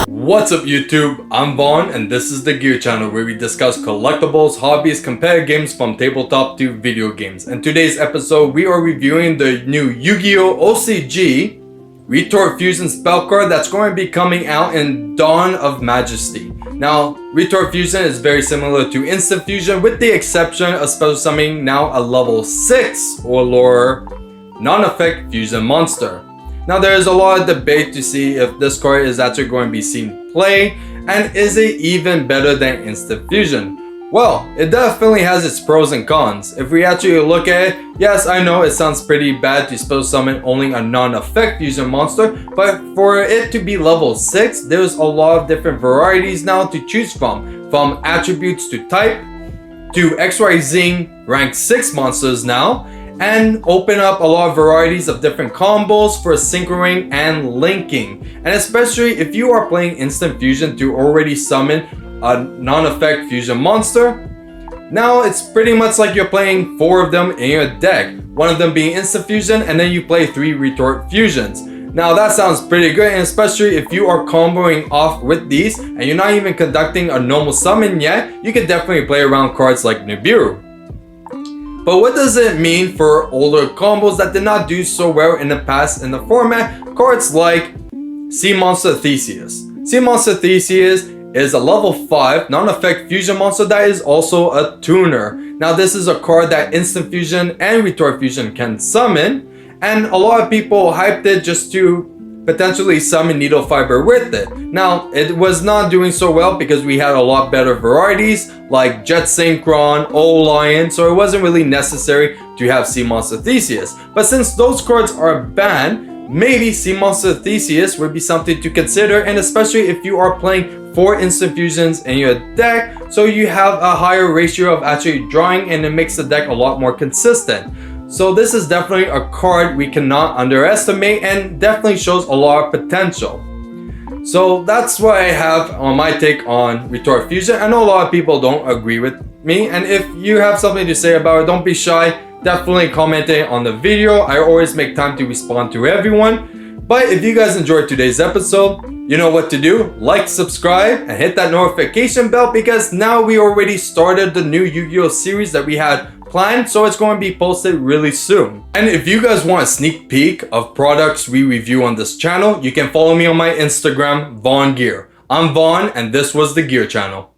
What's up YouTube, I'm Vaughn and this is the Gear channel where we discuss collectibles, hobbies, competitive games from tabletop to video games. In today's episode we are reviewing the new Yu-Gi-Oh! OCG Retort Fusion spell card that's going to be coming out in Dawn of Majesty. Now, Retort Fusion is very similar to Instant Fusion with the exception of special summoning now a level 6 or lower non-effect fusion monster. Now there is a lot of debate to see if this card is actually going to be seen play and is it even better than Instant Fusion? Well, it definitely has its pros and cons. If we actually look at it, yes, I know it sounds pretty bad to special summon only a non-effect fusion monster, but for it to be level 6, there's a lot of different varieties now to choose from attributes to type, to XYZ rank 6 monsters now, and open up a lot of varieties of different combos for synchroning and linking. And especially if you are playing Instant Fusion to already summon a non-effect fusion monster, now it's pretty much like you're playing 4 of them in your deck, one of them being Instant Fusion, and then you play 3 Retort Fusions. Now that sounds pretty good, and especially if you are comboing off with these and you're not even conducting a normal summon yet, you can definitely play around cards like Nibiru. But what does it mean for older combos that did not do so well in the past in the format? Cards like Sea Monster Theseus. Sea Monster Theseus is a level 5 non-effect fusion monster that is also a tuner. Now this is a card that Instant Fusion and Retort Fusion can summon, and a lot of people hyped it just to potentially summon Needle Fiber with it. Now it was not doing so well because we had a lot better varieties like Jet Synchron, O-Lion, so it wasn't really necessary to have Sea Monster Theseus. But since those cards are banned, maybe Sea Monster Theseus would be something to consider, and especially if you are playing 4 Instant Fusions in your deck, so you have a higher ratio of actually drawing and it makes the deck a lot more consistent. So this is definitely a card we cannot underestimate and definitely shows a lot of potential. So that's what I have on my take on Retort Fusion. I know a lot of people don't agree with me, and if you have something to say about it, don't be shy. Definitely comment it on the video. I always make time to respond to everyone. But if you guys enjoyed today's episode, you know what to do. Like, subscribe, and hit that notification bell because now we already started the new Yu-Gi-Oh! Series that we had planned, so it's going to be posted really soon. And if you guys want a sneak peek of products we review on this channel, you can follow me on my Instagram, VaughnGear. I'm Vaughn, and this was the Gear channel.